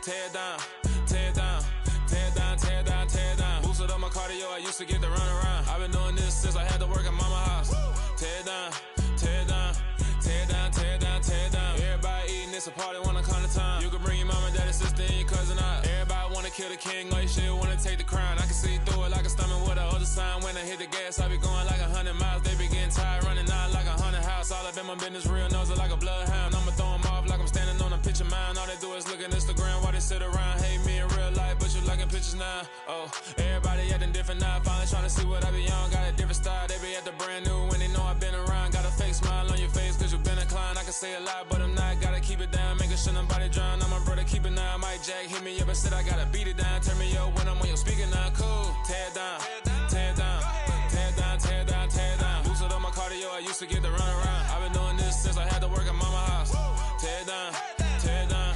tear it down, tear it down, tear it down, tear it down, tear it down. Boosted up my cardio, I used to get to run around. I've been doing this since I had to work at mama house. Tear it down, tear it down, tear it down, tear it down, tear it down. Everybody eating, it's a party, one kind of time. You can bring your mama, daddy, sister, and your cousin out. Everybody wanna kill the king, or you shit wanna take the crown. I can see through it like a stomach with a other sign. When I hit the gas, I be going like 100 miles. They be getting tired, running out like 100 house. All up in my business, real nose like a bloodhound. I'ma throw them off like I'm standing on a picture mound. All they do is look at Instagram while they sit around. Hate me in real life, but you liking pictures now. Oh, everybody acting different now. Finally trying to see what I be on. Got a different style, they be at the brand new when they know I've been around. Got a fake smile on your face cause you been inclined. I can say a lot, but I'm not. Gotta keep it down, making sure nobody drown. I'm my brother, keep it now. Mike Jack hit me up and said I gotta beat it down. Turn me up when I'm on your speaker now. Cool, tear it down, tear it down, tear it down, tear it down, tear it down. Boosted up my cardio, I used to get to run around. I've been doing this since I had to work at mama house. Tear it down, tear it down,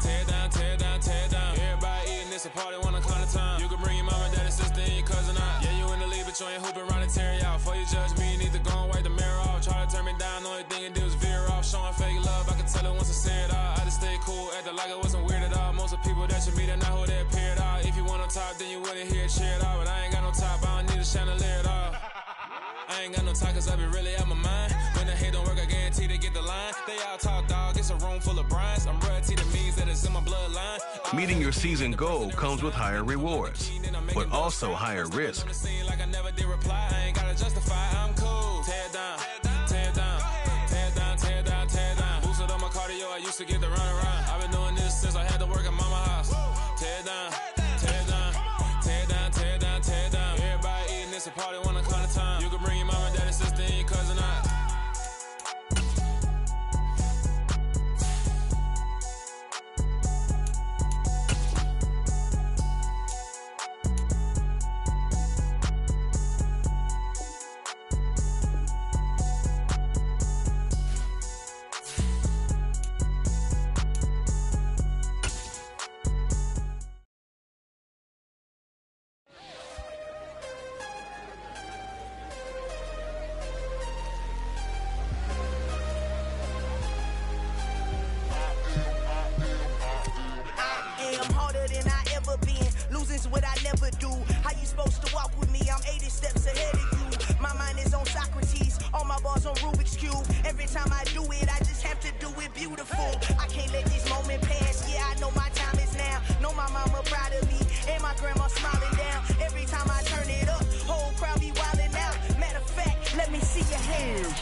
tear it down, tear it down, tear it down. Everybody eating, it's a party, one kind of time. You can bring your mama, daddy, sister, and your cousin out. Yeah, you in the league, but you ain't hooping around and tear out. Before you judge me, you need to go and wipe the mirror off. Try to turn me down, the only thing you do is veer off. Showing fake love, I can tell it once I say it all. I just stay cool, acting like it wasn't weird at all. Most of the people that you meet are not who they appear at all. If you want on top, then you wouldn't hear it cheer at all. But I ain't got no top, I don't need a chandelier at all. I ain't got no talk cause I be really out my mind. When the hate don't work, I guarantee they get the line. They all talk dog, it's a room full of brinds. I'm royalty, that means that it's in my bloodline. Meeting your season goal comes with higher rewards, but also higher risk. Like I never did reply, I ain't gotta justify, I'm cool. Tear it down, tear it down, tear it down, tear it down, tear it down. Boosted up my cardio, I used to get to run around. I've been doing this since I had to work at mama house. Tear it down, tear it down, tear it down, tear it down, tear it down. Everybody eating, it's a party, one kind of time. You can bring your mama, daddy, sister, and your cousin out. What I never do. How you supposed to walk with me? I'm 80 steps ahead of you. My mind is on Socrates, all my bars on Rubik's Cube. Every time I do it, I just have to do it beautiful. I can't let this moment pass. Yeah, I know my time is now. Know my mama proud of me, and my grandma smiling down. Every time I turn it up, whole crowd be wildin' out. Matter of fact, let me see your hands.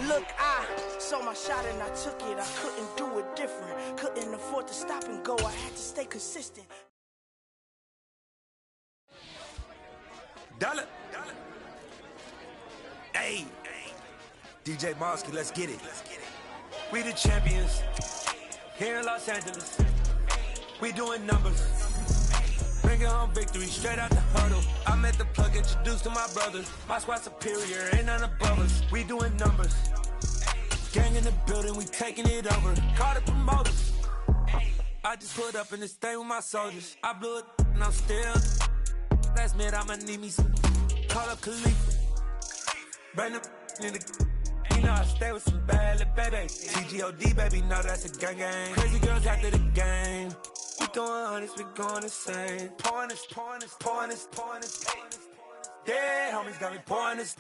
Look, I saw my shot and I took it. I couldn't do it different. Couldn't afford to stop and go. I had to stay consistent. Dollar. Hey, DJ Mosky, let's get it. We the champions here in Los Angeles. We doing numbers. Bringing home victory straight out the huddle. I met the plug, introduced to my brothers. My squad superior, ain't none above us. We doing numbers. Gang in the building, we taking it over. Call the promoters. I just put up in this thing with my soldiers. I blew it and I'm still. Last minute, I'ma need me some. Call up Khalifa. Bring them in the. You know I stay with some bad little baby. TGOD, baby, know that's a gang gang. Crazy girls after the game. We throwing hundreds, we going insane. Pouring this. Yeah, homies got me pouring this.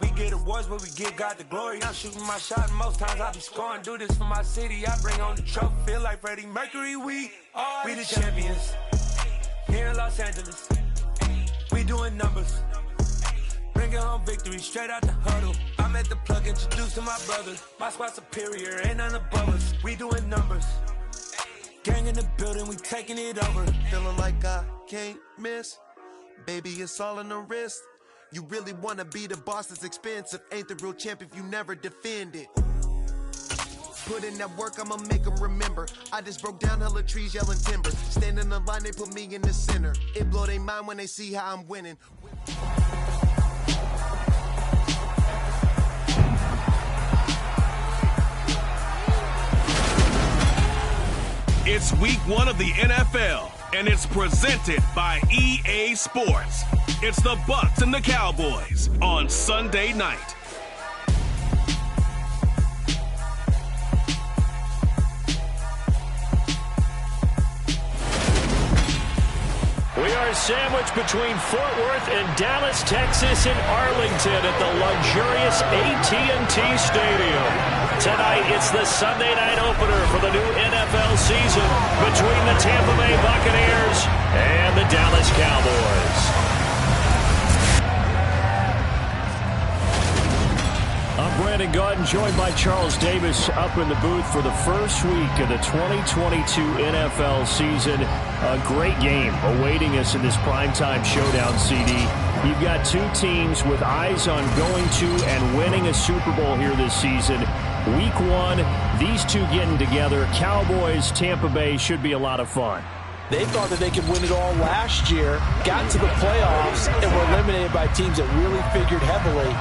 We get awards, but we give God the glory. I'm shooting my shot, and most times I be scoring. Do this for my city, I bring on the trophy. Feel like Freddie Mercury, we the champions. Here in Los Angeles. We doing numbers. Bringing home victory straight out the huddle. I met the plug, introduced to my brothers. My squad superior, ain't none above us. We doing numbers. Gang in the building, we taking it over. Feeling like I can't miss. Baby, it's all in the wrist. You really wanna be the boss, it's expensive. Ain't the real champ if you never defend it. Put in that work, I'ma make them remember. I just broke down hella trees, yelling timber. Stand in the line, they put me in the center. It blow their mind when they see how I'm winning. It's week 1 of the NFL, and it's presented by EA Sports. It's the Bucs and the Cowboys on Sunday night. are sandwiched between Fort Worth and Dallas, Texas, and Arlington at the luxurious AT&T Stadium. Tonight, it's the Sunday night opener for the new NFL season between the Tampa Bay Buccaneers and the Dallas Cowboys. I'm Brandon Gaudin, joined by Charles Davis up in the booth for the first week of the 2022 NFL season. A great game awaiting us in this primetime showdown, CD. You've got two teams with eyes on going to and winning a Super Bowl here this season. Week one, these two getting together. Cowboys, Tampa Bay should be a lot of fun. They thought that they could win it all last year, got to the playoffs, and were eliminated by teams that really figured heavily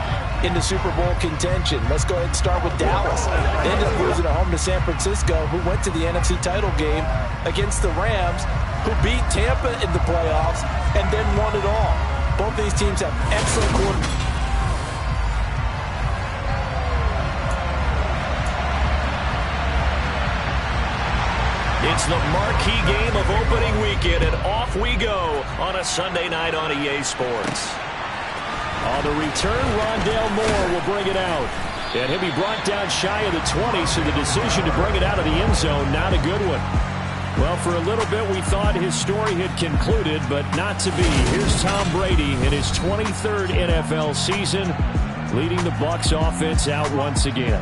into Super Bowl contention. Let's go ahead and start with Dallas. They ended up losing at home to San Francisco, who went to the NFC title game against the Rams, who beat Tampa in the playoffs and then won it all. Both these teams have excellent quarterbacks. It's the marquee game of opening weekend, and off we go on a Sunday night on EA Sports. On the return, Rondale Moore will bring it out. And he'll be brought down shy of the 20, so the decision to bring it out of the end zone, not a good one. Well, for a little bit, we thought his story had concluded, but not to be. Here's Tom Brady in his 23rd NFL season, leading the Bucs offense out once again.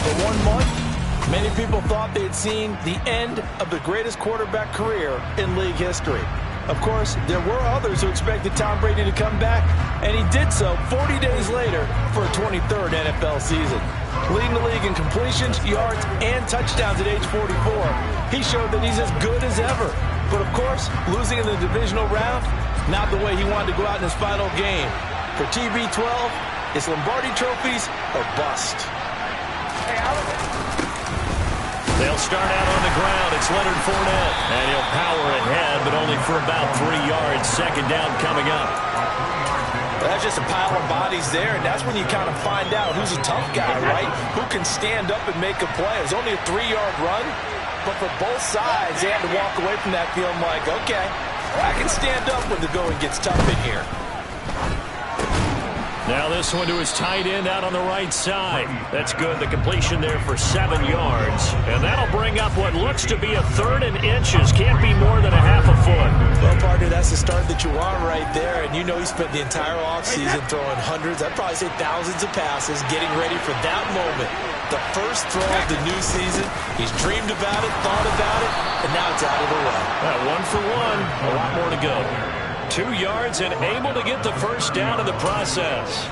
For 1 month, many people thought they had seen the end of the greatest quarterback career in league history. Of course, there were others who expected Tom Brady to come back, and he did so 40 days later for a 23rd NFL season. Leading the league in completions, yards, and touchdowns at age 44, he showed that he's as good as ever. But of course, losing in the divisional round, not the way he wanted to go out in his final game. For TB12, it's Lombardi trophies or bust. They'll start out on the ground. It's Leonard Fournette. And he'll power ahead, but only for about 3 yards. Second down coming up. That's just a pile of bodies there, and that's when you kind of find out who's a tough guy, right? Who can stand up and make a play. It was only a 3-yard run, but for both sides, they had to walk away from that feeling like, okay, I can stand up when the going gets tough in here. Now this one to his tight end out on the right side. That's good. The completion there for 7 yards. And that'll bring up what looks to be a 3rd and inches. Can't be more than a half a foot. Well, partner, that's the start that you want right there. And you know he spent the entire offseason throwing hundreds, I'd probably say thousands of passes, getting ready for that moment. The first throw of the new season. He's dreamed about it, thought about it, and now it's out of the way. 1 for 1. A lot more to go. 2 yards and able to get the first down in the process.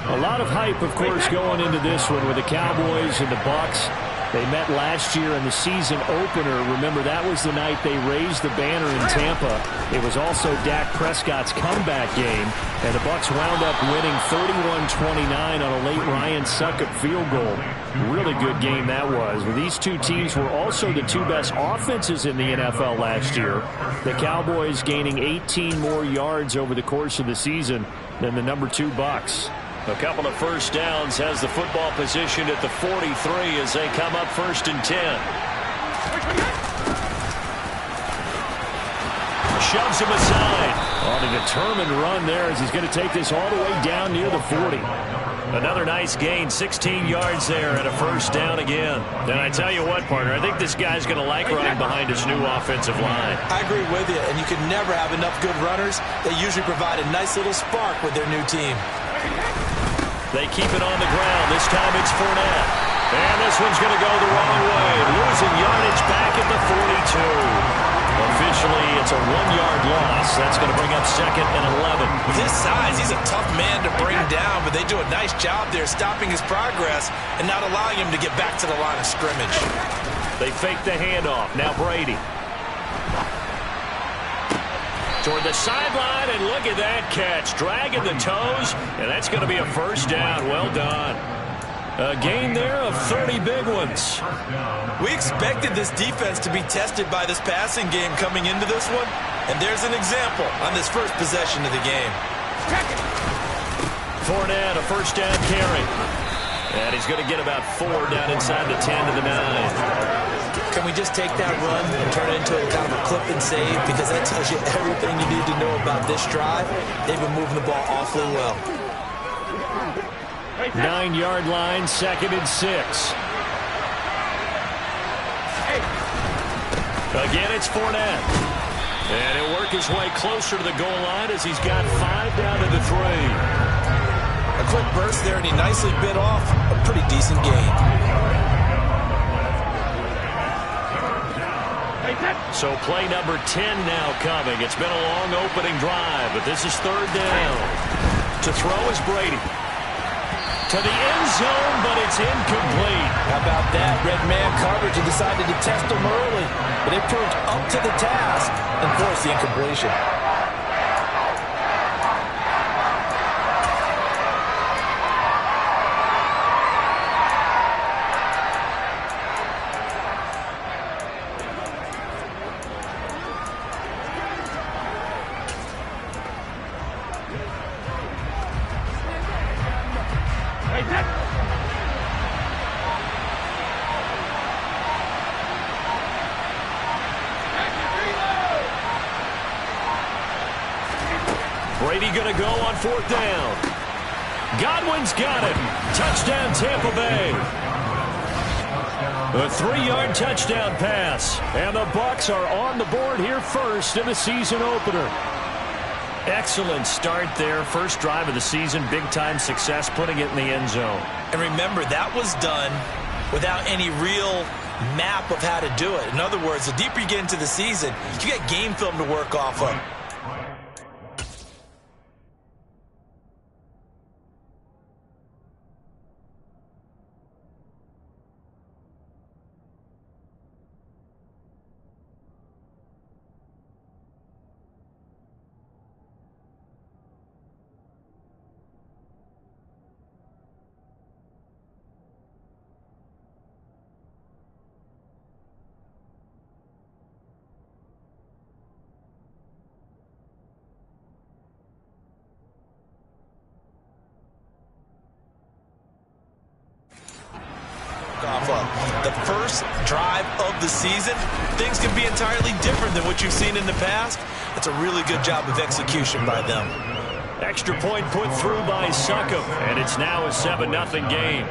A lot of hype, of course, going into this one with the Cowboys and the Bucs. They met last year in the season opener. Remember, that was the night they raised the banner in Tampa. It was also Dak Prescott's comeback game, and the Bucs wound up winning 31-29 on a late Ryan Succop field goal. Really good game that was. Well, these two teams were also the two best offenses in the NFL last year. The Cowboys gaining 18 more yards over the course of the season than the number 2 Bucs. A couple of first downs has the football position at the 43 as they come up 1st and 10. Shoves him aside. On a determined run there as he's going to take this all the way down near the 40. Another nice gain, 16 yards there and a first down again. And I tell you what, partner, I think this guy's going to like running behind his new offensive line. I agree with you, and you can never have enough good runners. They usually provide a nice little spark with their new team. They keep it on the ground. This time it's Fournette. And this one's going to go the wrong way. Losing yardage back at the 42. Officially, it's a 1-yard loss. That's going to bring up 2nd and 11. With his size, he's a tough man to bring down, but they do a nice job there stopping his progress and not allowing him to get back to the line of scrimmage. They fake the handoff. Now Brady. Toward the sideline, and look at that catch. Dragging the toes, and that's going to be a first down. Well done. A gain there of 30 big ones. We expected this defense to be tested by this passing game coming into this one, and there's an example on this first possession of the game. Fournette, a first down carry. And he's going to get about 4 down inside the 10 to the 9. Can we just take that run and turn it into a kind of a clip and save? Because that tells you everything you need to know about this drive. They've been moving the ball awfully well. 9-yard line, 2nd and 6. Again, it's Fournette. And he'll work his way closer to the goal line as he's got 5 down to the 3. A quick burst there, and he nicely bit off a pretty decent gain. So play number 10 now coming. It's been a long opening drive, but this is 3rd down. To throw is Brady. To the end zone, but it's incomplete. How about that? Red man coverage and decided to test him early. But it proved up to the task and forced the incompletion. Brady going to go on 4th down. Godwin's got it. Touchdown, Tampa Bay. A 3-yard touchdown pass. And the Bucs are on the board here first in the season opener. Excellent start there. First drive of the season. Big-time success putting it in the end zone. And remember, that was done without any real map of how to do it. In other words, the deeper you get into the season, you get game film to work off of. The first drive of the season, things can be entirely different than what you've seen in the past. It's a really good job of execution by them. Extra point put through by Succop, and it's now a 7-0 game.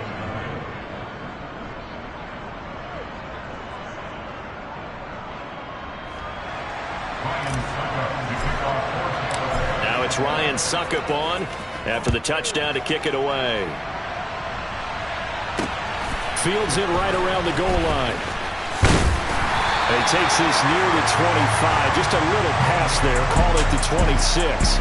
Now it's Ryan Succop on after the touchdown to kick it away. Fields it right around the goal line. And he takes this near the 25. Just a little pass there. Call it the 26.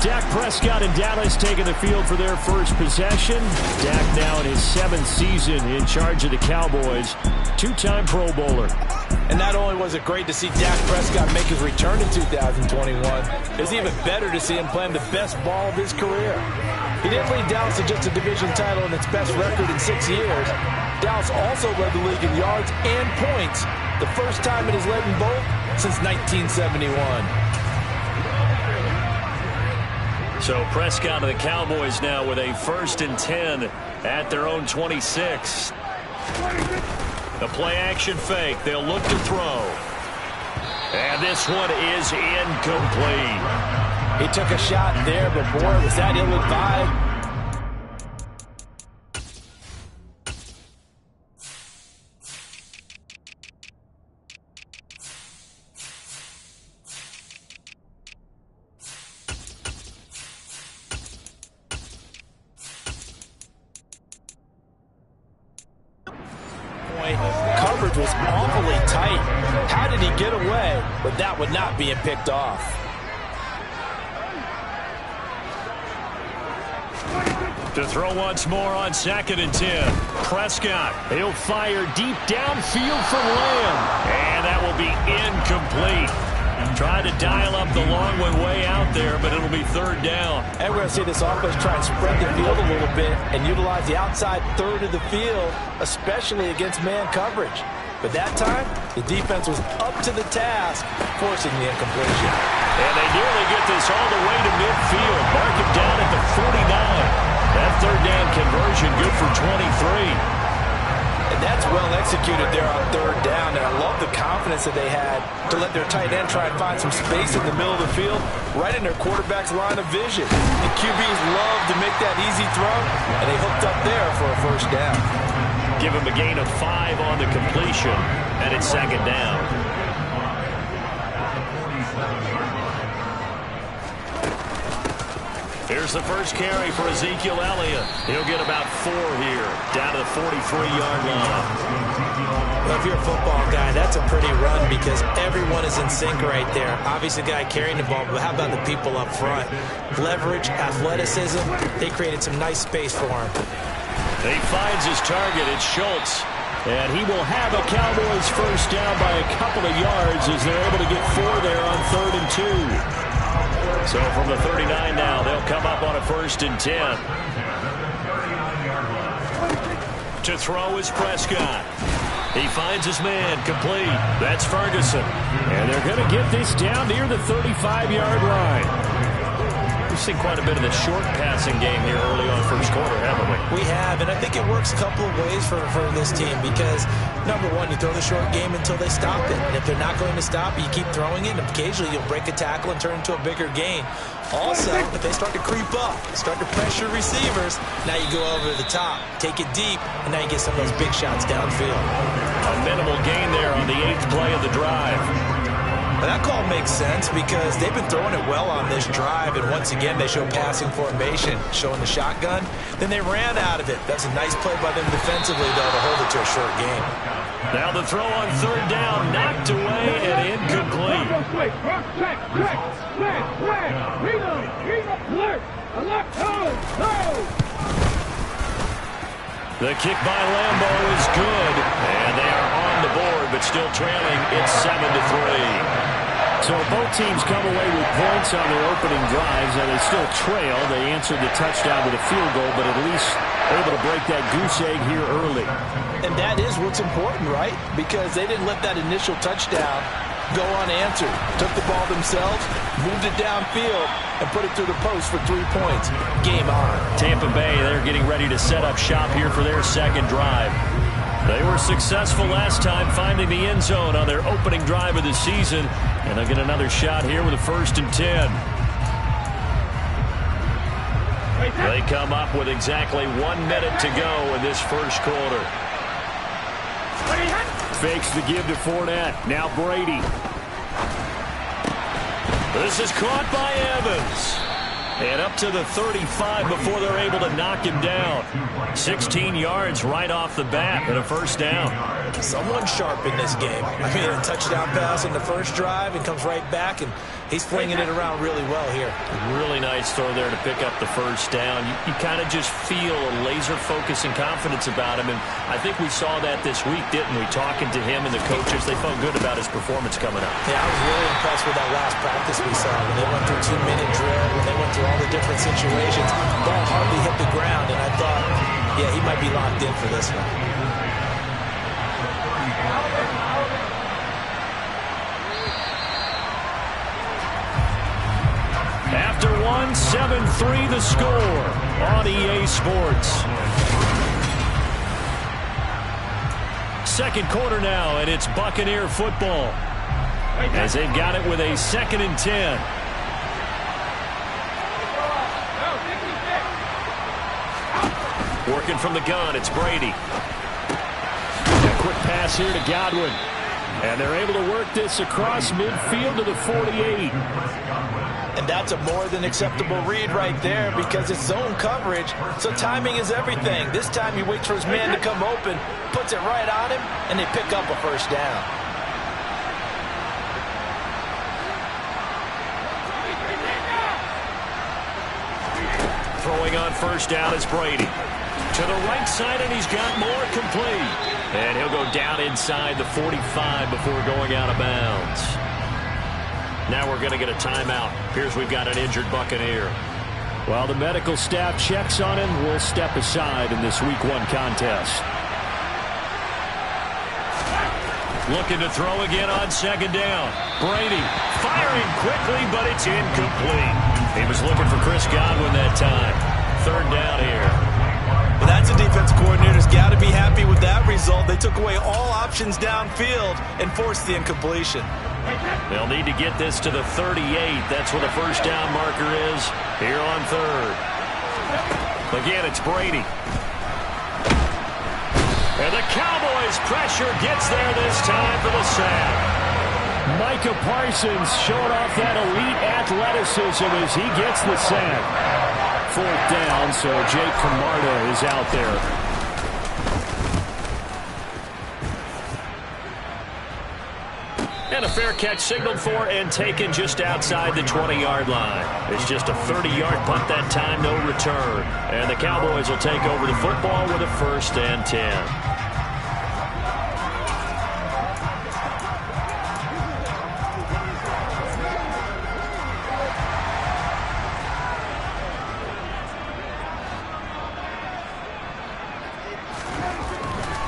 Dak Prescott and Dallas taking the field for their first possession. Dak now in his 7th season in charge of the Cowboys. 2-time Pro Bowler. And not only was it great to see Dak Prescott make his return in 2021, it's even better to see him playing the best ball of his career. He didn't lead Dallas to just a division title and its best record in 6 years. Dallas also led the league in yards and points, the first time it has led in both since 1971. So Prescott and the Cowboys now with a 1st and 10 at their own 26. The play action fake. They'll look to throw. And this one is incomplete. He took a shot there, but boy, was that ill-advised. Coverage was awfully tight. How did he get away? But that would not be picked off. To throw once more on 2nd and 10. Prescott, he'll fire deep downfield for Lamb. And that will be incomplete. Trying to dial up the long one way out there, but it'll be 3rd down. And we're going to see this offense try and spread the field a little bit and utilize the outside third of the field, especially against man coverage. But that time, the defense was up to the task, forcing the incompletion. And they nearly get this all the way to midfield. Mark it down at the 49. That 3rd down conversion good for 23. And And that's well executed there on third down. And I love the confidence that they had to let their tight end try and find some space in the middle of the field, right in their quarterback's line of vision. The QBs love to make that easy throw, and they hooked up there for a first down. Give him a gain of 5 on the completion, and it's second down. Here's the first carry for Ezekiel Elliott. He'll get about 4 here, down to the 43-yard line. Well, if you're a football guy, that's a pretty run because everyone is in sync right there. Obviously, the guy carrying the ball, but how about the people up front? Leverage, athleticism, they created some nice space for him. He finds his target. It's Schultz. And he will have a Cowboys first down by a couple of yards as they're able to get 4 there on 3rd and 2. So from the 39 now, they'll come up on a 1st and 10. To throw is Prescott. He finds his man, complete. That's Ferguson. And they're going to get this down near the 35-yard line. We've seen quite a bit of the short passing game here early on first quarter, haven't we? We have, and I think it works a couple of ways for this team because, number one, you throw the short game until they stop it. And if they're not going to stop it, you keep throwing it, and occasionally you'll break a tackle and turn into a bigger gain. Also, if they start to creep up, start to pressure receivers, now you go over the top, take it deep, and now you get some of those big shots downfield. A minimal gain there on the 8th play of the drive. And that call makes sense because they've been throwing it well on this drive, and once again they show passing formation, showing the shotgun. Then they ran out of it. That's a nice play by them defensively, though, to hold it to a short game. Now the throw on 3rd down, knocked away and incomplete. The kick by Lambeau is good, and they are on the board, but still trailing. It's 7-3. So both teams come away with points on their opening drives, and they still trail. They answered the touchdown with a field goal, but at least able to break that goose egg here early. And that is what's important, right? Because they didn't let that initial touchdown go unanswered. Took the ball themselves, moved it downfield, and put it through the post for 3 points. Game on. Tampa Bay, they're getting ready to set up shop here for their second drive. They were successful last time finding the end zone on their opening drive of the season, and they'll get another shot here with a 1st and 10. They come up with exactly 1 minute to go in this first quarter. Fakes the give to Fournette. Now Brady. This is caught by Evans. And up to the 35 before they're able to knock him down. 16 yards right off the bat and a first down. Someone sharp in this game. I mean, a touchdown pass in the first drive and comes right back, and he's flinging it around really well here. Really nice throw there to pick up the first down. You kind of just feel a laser focus and confidence about him, and I think we saw that this week, didn't we? Talking to him and the coaches, they felt good about his performance coming up. Yeah, I was really impressed with that last practice we saw when they went through 2-minute drill, when they went through all the different situations. Ball hardly hit the ground, and I thought, yeah, he might be locked in for this one. After 7-3 the score on EA Sports. Second quarter now, and it's Buccaneer football as they've got it with a 2nd and 10. Working from the gun, it's Brady. A quick pass here to Godwin. And they're able to work this across midfield to the 48. And that's a more than acceptable read right there because it's zone coverage, so timing is everything. This time he waits for his man to come open, puts it right on him, and they pick up a first down. Throwing on first down is Brady. To the right side, and he's got more, complete. And he'll go down inside the 45 before going out of bounds. Now we're going to get a timeout. Here's we've got an injured Buccaneer. While the medical staff checks on him, we'll step aside in this Week 1 contest. Looking to throw again on 2nd down. Brady firing quickly, but it's incomplete. He was looking for Chris Godwin that time. 3rd down here. Well, that That's a defense coordinator's got to be happy with that result. They took away all options downfield and forced the incompletion. They'll need to get this to the 38. That's where the first down marker is here on third. Again, it's Brady. And the Cowboys' pressure gets there this time for the sack. Micah Parsons showing off that elite athleticism as he gets the sack. Fourth down, so Jake Camarda is out there. And a fair catch signaled for and taken just outside the 20-yard line. It's just a 30-yard punt that time, no return. And the Cowboys will take over the football with a 1st and 10.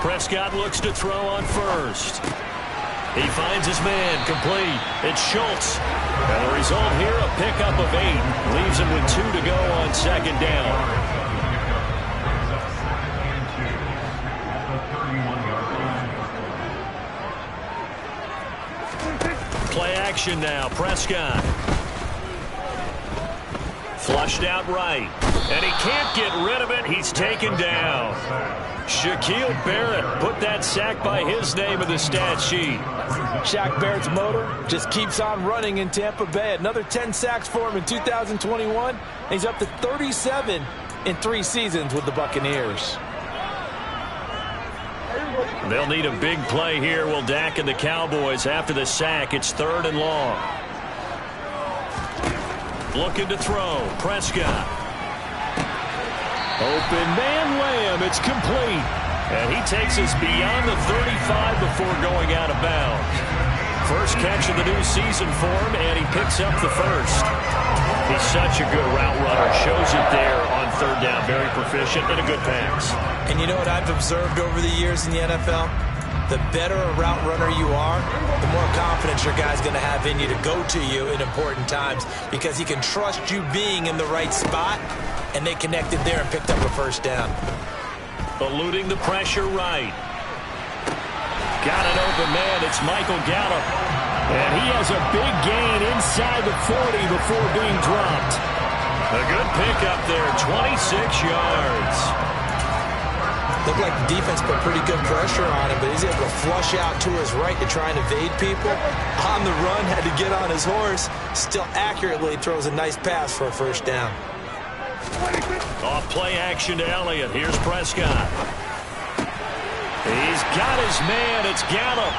Prescott looks to throw on first. He finds his man, complete. It's Schultz. And the result here, a pickup of 8. Leaves him with 2 to go on 2nd down. Play action now, Prescott. Flushed out right. And he can't get rid of it. He's taken down. Shaquille Barrett put that sack by his name in the stat sheet. Shaq Barrett's motor just keeps on running in Tampa Bay. Another 10 sacks for him in 2021. He's up to 37 in 3 seasons with the Buccaneers. They'll need a big play here. Will Dak and the Cowboys after the sack. It's 3rd and long. Looking to throw. Prescott. Open man Lamb. It's complete. And he takes us beyond the 35 before going out of bounds. First catch of the new season for him, and he picks up the first. He's such a good route runner. Shows it there on 3rd down. Very proficient and a good pass. And you know what I've observed over the years in the NFL? The better a route runner you are, the more confidence your guy's going to have in you to go to you in important times because he can trust you being in the right spot, and they connected there and picked up a first down. Eluding the pressure right. Got an open man. It's Michael Gallup. And he has a big gain inside the 40 before being dropped. A good pickup there, 26 yards. Looked like the defense put pretty good pressure on him, but he's able to flush out to his right to try and evade people. On the run, had to get on his horse. Still accurately throws a nice pass for a first down. Off play action to Elliott. Here's Prescott. He's got his man. It's Gallup.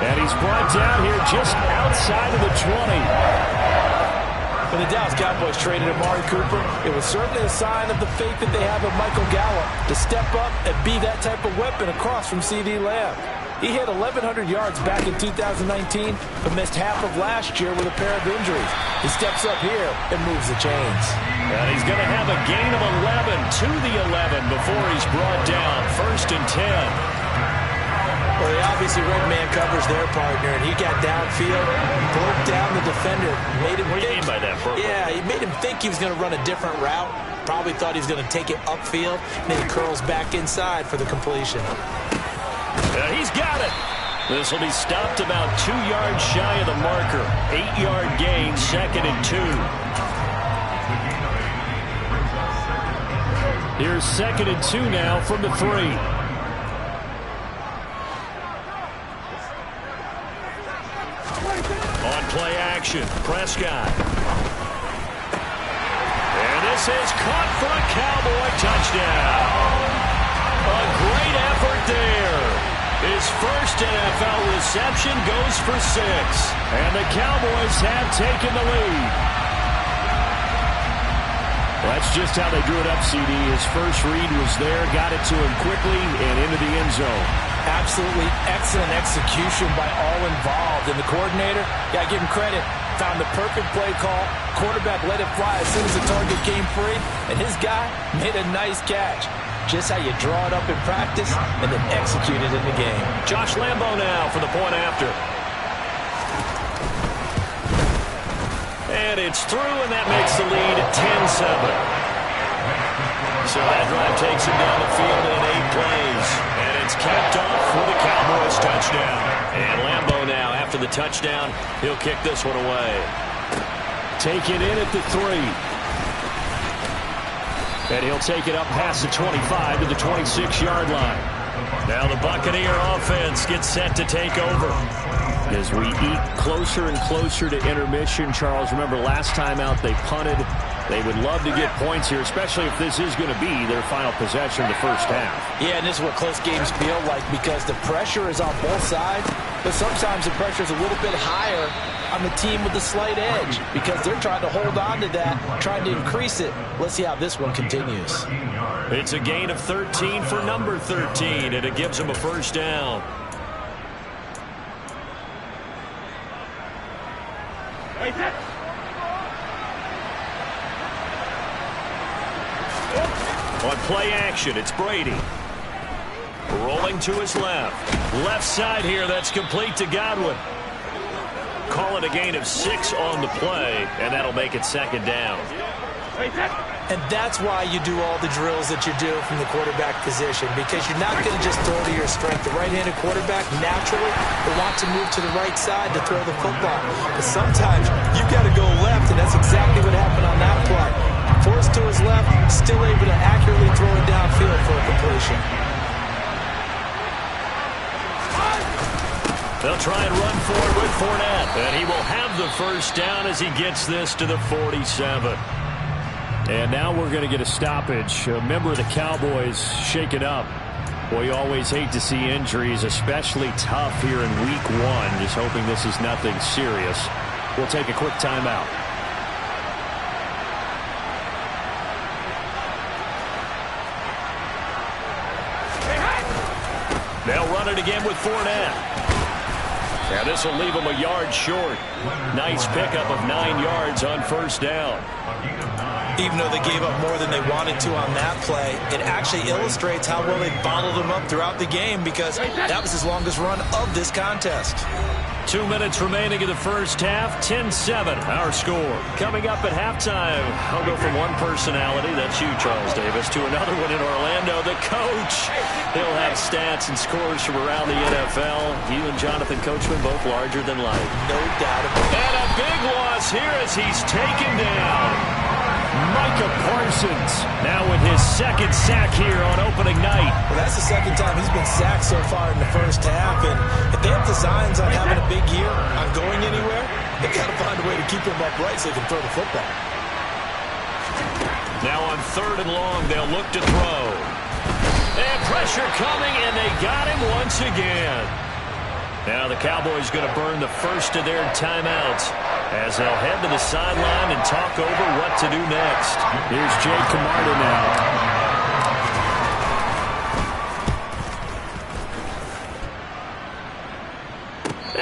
And he's brought down here just outside of the 20. When the Dallas Cowboys traded Amari Cooper, it was certainly a sign of the faith that they have in Michael Gallup to step up and be that type of weapon across from C.D. Lamb. He hit 1,100 yards back in 2019, but missed half of last year with a pair of injuries. He steps up here and moves the chains. And he's going to have a gain of 11 to the 11 before he's brought down. 1st and 10. Well, they obviously read man covers their partner, and he got downfield, broke down the defender, made him What do you mean by that, Burke? Yeah, he made him think he was going to run a different route. Probably thought he was going to take it upfield, and then he curls back inside for the completion. He's got it. This will be stopped about 2 yards shy of the marker. 8-yard gain, 2nd and 2. Here's 2nd and 2 now from the 3. On play action, Prescott. And this is caught for a Cowboy touchdown. A great effort there. His first NFL reception goes for 6. And the Cowboys have taken the lead. Well, that's just how they drew it up, CD. His first read was there, got it to him quickly and into the end zone. Absolutely excellent execution by all involved. And the coordinator, got to give him credit, found the perfect play call. Quarterback let it fly as soon as the target came free. And his guy made a nice catch. Just how you draw it up in practice and then execute it in the game. Josh Lambo now for the point after. And it's through, and that makes the lead 10-7. So that drive takes him down the field in 8 plays. And it's capped off with a Cowboys touchdown. And Lambeau now, after the touchdown, he'll kick this one away. Take it in at the 3. And he'll take it up past the 25 to the 26-yard line. Now the Buccaneer offense gets set to take over. As we eat closer and closer to intermission, Charles, remember last time out they punted. They would love to get points here, especially if this is going to be their final possession of the first half. Yeah, and this is what close games feel like because the pressure is on both sides, but sometimes the pressure is a little bit higher on the team with the slight edge because they're trying to hold on to that, trying to increase it. Let's see how this one continues. It's a gain of 13 for number 13, and it gives them a first down. On play action, it's Brady. Rolling to his left. Left side here, that's complete to Godwin. Call it a gain of 6 on the play, and that'll make it second down. And that's why you do all the drills that you do from the quarterback position, because you're not going to just throw to your strength. The right-handed quarterback naturally will want to move to the right side to throw the football. But sometimes you've got to go left, and that's exactly what happened on that play. Forced to his left, still able to accurately throw it downfield for a completion. They'll try and run forward with Fournette, and he will have the first down as he gets this to the 47. And now we're going to get a stoppage. A member of the Cowboys shaken up. Boy, you always hate to see injuries, especially tough here in week 1. Just hoping this is nothing serious. We'll take a quick timeout. They'll run it again with Fournette. Now this will leave them a yard short. Nice pickup of 9 yards on first down. Even though they gave up more than they wanted to on that play, it actually illustrates how well they bottled them up throughout the game because that was his longest run of this contest. 2 minutes remaining in the first half. 10-7, our score. Coming up at halftime, I'll go from one personality, that's you, Charles Davis, to another one in Orlando, the coach. He'll have stats and scores from around the NFL. You and Jonathan Coachman both larger than life. No doubt about it. And a big loss here as he's taken down. Micah Parsons now with his second sack here on opening night. Well, that's the second time he's been sacked so far in the first half. And if they have designs on having a big year, on going anywhere, they've got to find a way to keep him upright so they can throw the football. Now on 3rd and long, they'll look to throw. And pressure coming, and they got him once again. Now the Cowboys going to burn the first of their timeouts as they'll head to the sideline and talk over what to do next. Here's Jake Camarda now.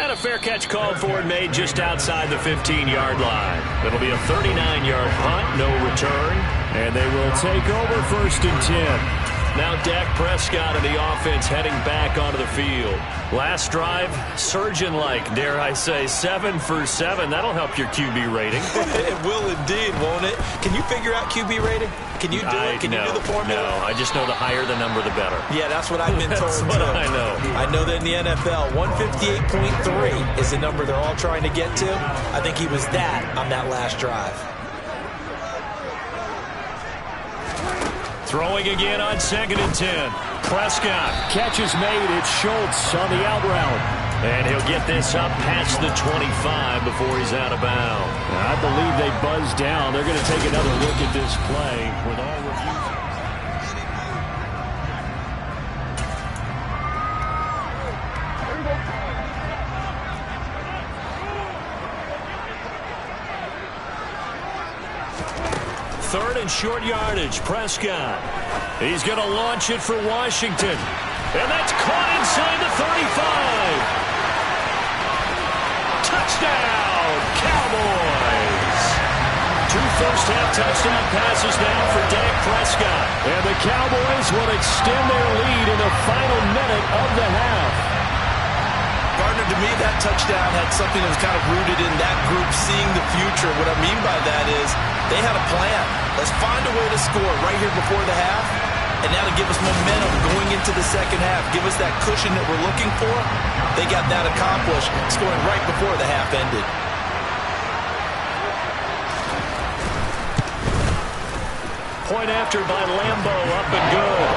And a fair catch called for and made just outside the 15-yard line. It'll be a 39-yard punt, no return. And they will take over 1st and 10. Now Dak Prescott and the offense heading back onto the field. Last drive, surgeon-like, dare I say, 7 for 7. That'll help your QB rating. It will indeed, won't it? Can you figure out QB rating? Can you do it? Can you do the formula? No, I just know the higher the number, the better. Yeah, that's what I've been told, That's what I know. I know that in the NFL, 158.3 is the number they're all trying to get to. I think he was that on that last drive. Throwing again on 2nd and 10. Prescott. Catch is made. It's Schultz on the out route. And he'll get this up past the 25 before he's out of bounds. I believe they buzzed down. They're going to take another look at this play with all reviews. Third and short yardage, Prescott. He's going to launch it for Washington. And that's caught inside the 35. Touchdown, Cowboys. 2 first-half touchdown passes now for Dak Prescott. And the Cowboys will extend their lead in the final minute of the half. Partner, to me, that touchdown had something that was kind of rooted in that group seeing the future. What I mean by that is they had a plan. Let's find a way to score right here before the half, and now to give us momentum going into the second half, give us that cushion that we're looking for. They got that accomplished, scoring right before the half ended. Point after by Lambo, up and good.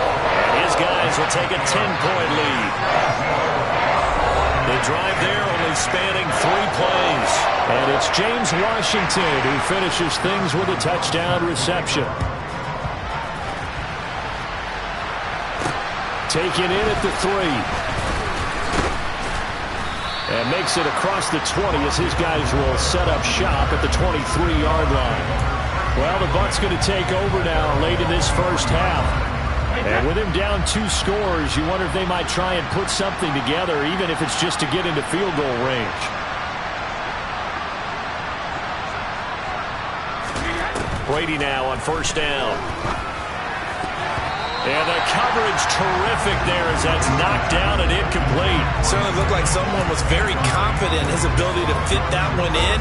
And his guys will take a 10-point lead. The drive there only spanning 3 plays. And it's James Washington who finishes things with a touchdown reception. Taken in at the 3. And makes it across the 20 as his guys will set up shop at the 23-yard line. Well, the Bucs going to take over now late in this first half. And with him down 2 scores, you wonder if they might try and put something together, even if it's just to get into field goal range. Brady now on first down. And the coverage terrific there as that's knocked down and incomplete. Certainly looked like someone was very confident in his ability to fit that one in.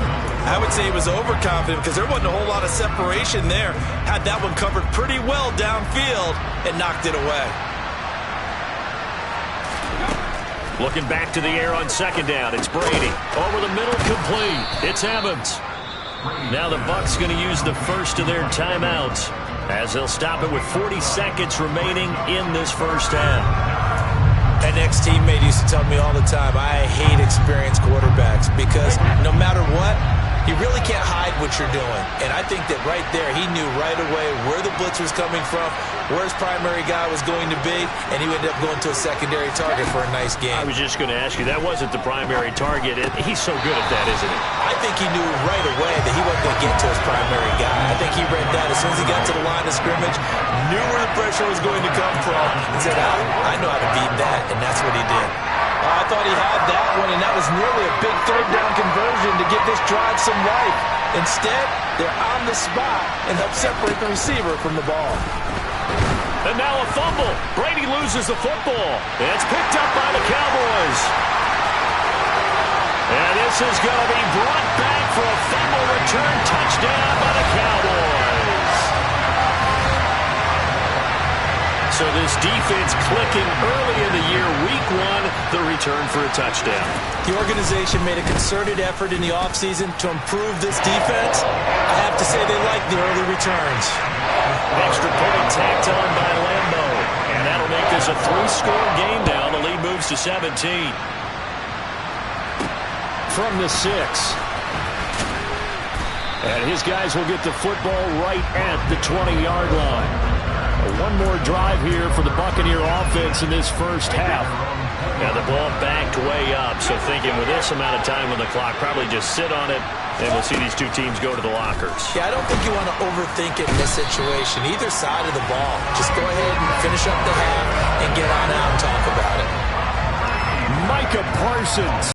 I would say he was overconfident because there wasn't a whole lot of separation there. Had that one covered pretty well downfield and knocked it away. Looking back to the air on second down. It's Brady. Over the middle, complete. It's Evans. Now the Bucs going to use the first of their timeouts as they'll stop it with 40 seconds remaining in this first half. An ex-teammate used to tell me all the time, I hate experienced quarterbacks because no matter what, you really can't hide what you're doing. And I think that right there, he knew right away where the blitz was coming from, where his primary guy was going to be, and he ended up going to a secondary target for a nice game. I was just going to ask you, that wasn't the primary target. He's so good at that, isn't he? I think he knew right away that he wasn't going to get to his primary guy. I think he read that as soon as he got to the line of scrimmage, knew where the pressure was going to come from, and said, I know how to beat that, and that's what he did. I thought he had that one, and that was nearly a big third down conversion to give this drive some life. Instead, they're on the spot and help separate the receiver from the ball. And now a fumble. Brady loses the football. It's picked up by the Cowboys. And this is going to be brought back for a fumble return touchdown by the Cowboys. So this defense clicking early in the year, week 1, the return for a touchdown. The organization made a concerted effort in the offseason to improve this defense. I have to say they like the early returns. Extra point tacked on by Lambo. And that'll make this a 3-score game now. The lead moves to 17. From the 6. And his guys will get the football right at the 20-yard line. One more drive here for the Buccaneer offense in this first half. Now the ball backed way up, so thinking with this amount of time on the clock, probably just sit on it, and we'll see these two teams go to the lockers. Yeah, I don't think you want to overthink it in this situation, either side of the ball. Just go ahead and finish up the half and get on out and talk about it. Micah Parsons